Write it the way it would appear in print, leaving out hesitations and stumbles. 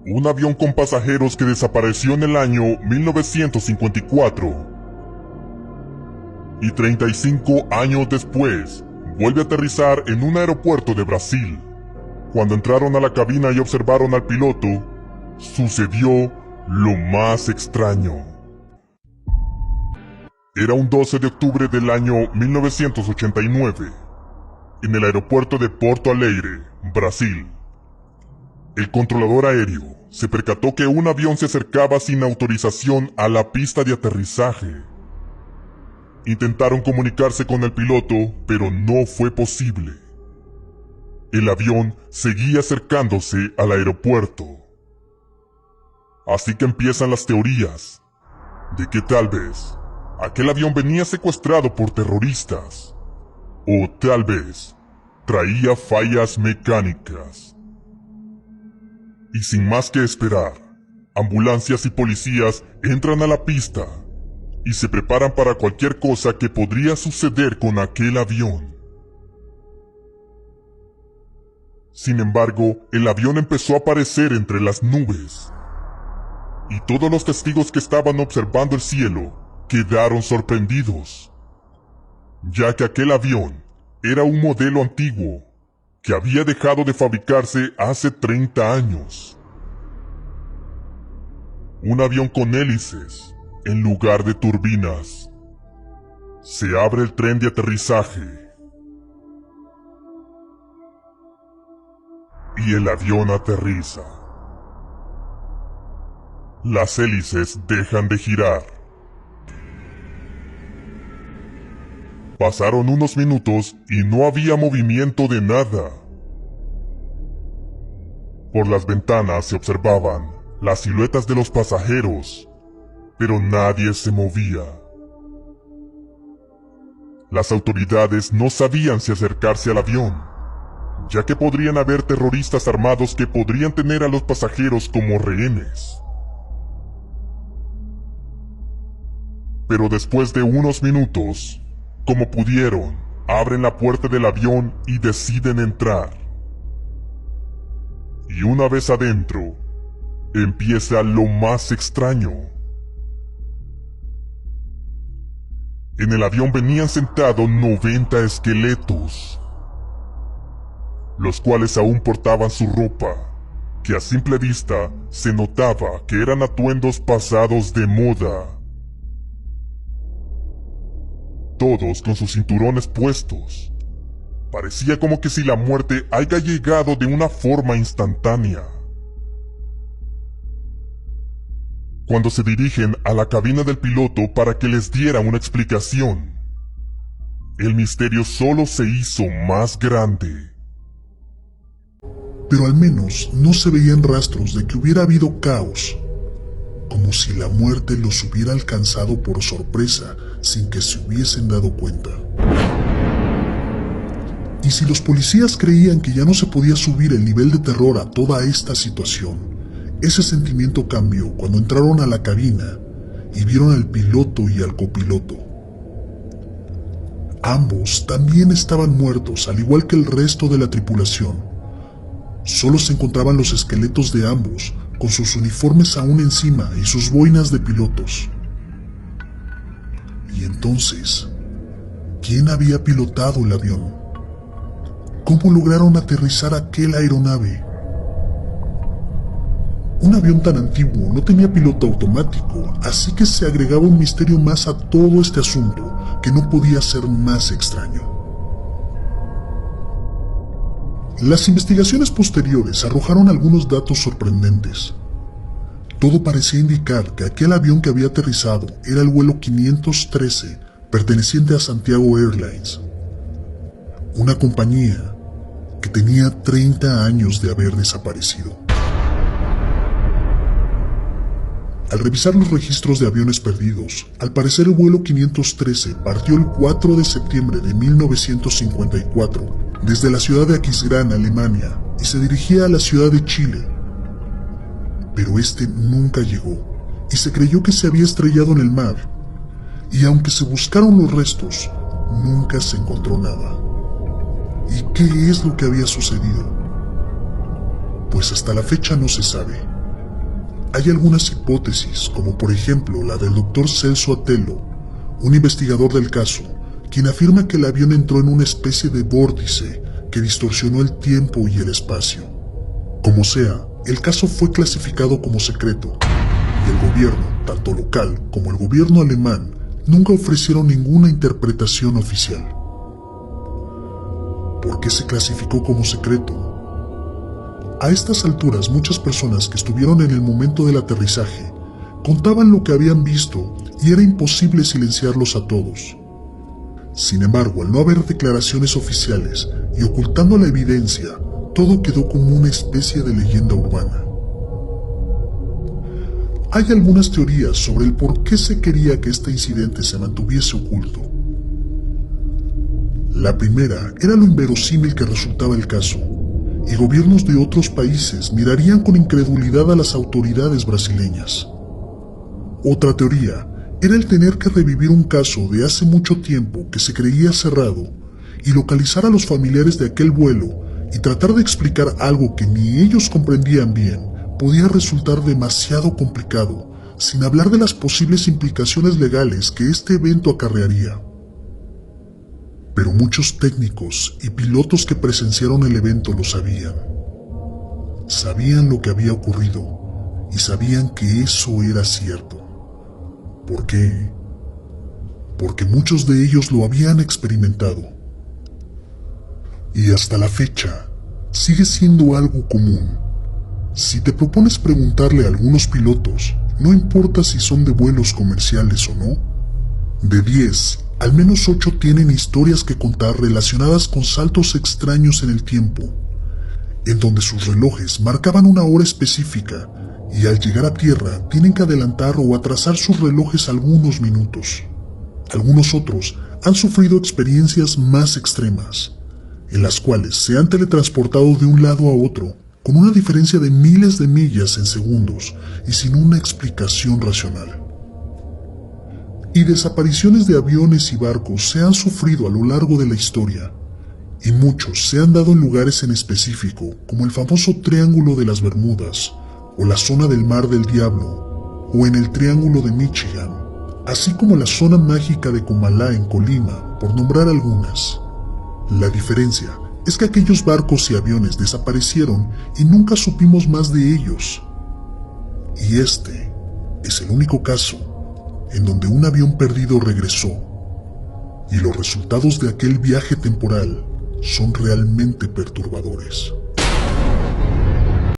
Un avión con pasajeros que desapareció en el año 1954. Y 35 años después, vuelve a aterrizar en un aeropuerto de Brasil. Cuando entraron a la cabina y observaron al piloto, sucedió lo más extraño. Era un 12 de octubre del año 1989, en el aeropuerto de Porto Alegre, Brasil. El controlador aéreo se percató que un avión se acercaba sin autorización a la pista de aterrizaje. Intentaron comunicarse con el piloto, pero no fue posible. El avión seguía acercándose al aeropuerto. Así que empiezan las teorías de que tal vez aquel avión venía secuestrado por terroristas, o tal vez traía fallas mecánicas. Y sin más que esperar, ambulancias y policías entran a la pista y se preparan para cualquier cosa que podría suceder con aquel avión. Sin embargo, el avión empezó a aparecer entre las nubes, y todos los testigos que estaban observando el cielo quedaron sorprendidos, ya que aquel avión era un modelo antiguo que había dejado de fabricarse hace 30 años. Un avión con hélices en lugar de turbinas. Se abre el tren de aterrizaje y el avión aterriza. Las hélices dejan de girar. Pasaron unos minutos y no había movimiento de nada. Por las ventanas se observaban las siluetas de los pasajeros, pero nadie se movía. Las autoridades no sabían si acercarse al avión, ya que podrían haber terroristas armados que podrían tener a los pasajeros como rehenes. Pero después de unos minutos, como pudieron, abren la puerta del avión y deciden entrar. Y una vez adentro, empieza lo más extraño. En el avión venían sentados 90 esqueletos, los cuales aún portaban su ropa, que a simple vista se notaba que eran atuendos pasados de moda. Todos con sus cinturones puestos. Parecía como que si la muerte haya llegado de una forma instantánea. Cuando se dirigen a la cabina del piloto para que les diera una explicación, el misterio solo se hizo más grande. Pero al menos no se veían rastros de que hubiera habido caos, como si la muerte los hubiera alcanzado por sorpresa sin que se hubiesen dado cuenta. Y si los policías creían que ya no se podía subir el nivel de terror a toda esta situación, ese sentimiento cambió cuando entraron a la cabina y vieron al piloto y al copiloto. Ambos también estaban muertos, al igual que el resto de la tripulación. Solo se encontraban los esqueletos de ambos, con sus uniformes aún encima y sus boinas de pilotos. Y entonces, ¿quién había pilotado el avión? ¿Cómo lograron aterrizar aquella aeronave? Un avión tan antiguo no tenía piloto automático, así que se agregaba un misterio más a todo este asunto que no podía ser más extraño. Las investigaciones posteriores arrojaron algunos datos sorprendentes. Todo parecía indicar que aquel avión que había aterrizado era el vuelo 513, perteneciente a Santiago Airlines, una compañía que tenía 30 años de haber desaparecido. Al revisar los registros de aviones perdidos, al parecer el vuelo 513 partió el 4 de septiembre de 1954 desde la ciudad de Aquisgrán, Alemania, y se dirigía a la ciudad de Chile. Pero este nunca llegó, y se creyó que se había estrellado en el mar, y aunque se buscaron los restos, nunca se encontró nada. ¿Y qué es lo que había sucedido? Pues hasta la fecha no se sabe, hay algunas hipótesis, como por ejemplo la del Dr. Celso Atelo, un investigador del caso, quien afirma que el avión entró en una especie de vórtice que distorsionó el tiempo y el espacio. Como sea, el caso fue clasificado como secreto, y el gobierno, tanto local como el gobierno alemán, nunca ofrecieron ninguna interpretación oficial. ¿Por qué se clasificó como secreto? A estas alturas, muchas personas que estuvieron en el momento del aterrizaje contaban lo que habían visto y era imposible silenciarlos a todos. Sin embargo, al no haber declaraciones oficiales y ocultando la evidencia, todo quedó como una especie de leyenda urbana. Hay algunas teorías sobre el por qué se quería que este incidente se mantuviese oculto. La primera era lo inverosímil que resultaba el caso, y gobiernos de otros países mirarían con incredulidad a las autoridades brasileñas. Otra teoría era el tener que revivir un caso de hace mucho tiempo que se creía cerrado y localizar a los familiares de aquel vuelo y tratar de explicar algo que ni ellos comprendían bien podía resultar demasiado complicado, sin hablar de las posibles implicaciones legales que este evento acarrearía. Pero muchos técnicos y pilotos que presenciaron el evento lo sabían. Sabían lo que había ocurrido y sabían que eso era cierto. ¿Por qué? Porque muchos de ellos lo habían experimentado. Y hasta la fecha, sigue siendo algo común. Si te propones preguntarle a algunos pilotos, no importa si son de vuelos comerciales o no, de 10, al menos 8 tienen historias que contar relacionadas con saltos extraños en el tiempo, en donde sus relojes marcaban una hora específica y al llegar a tierra tienen que adelantar o atrasar sus relojes algunos minutos. Algunos otros han sufrido experiencias más extremas, en las cuales se han teletransportado de un lado a otro con una diferencia de miles de millas en segundos y sin una explicación racional. Y desapariciones de aviones y barcos se han sufrido a lo largo de la historia, y muchos se han dado en lugares en específico, como el famoso Triángulo de las Bermudas, o la zona del Mar del Diablo, o en el Triángulo de Michigan, así como la zona mágica de Comalá en Colima, por nombrar algunas. La diferencia es que aquellos barcos y aviones desaparecieron y nunca supimos más de ellos. Y este es el único caso en donde un avión perdido regresó, y los resultados de aquel viaje temporal son realmente perturbadores.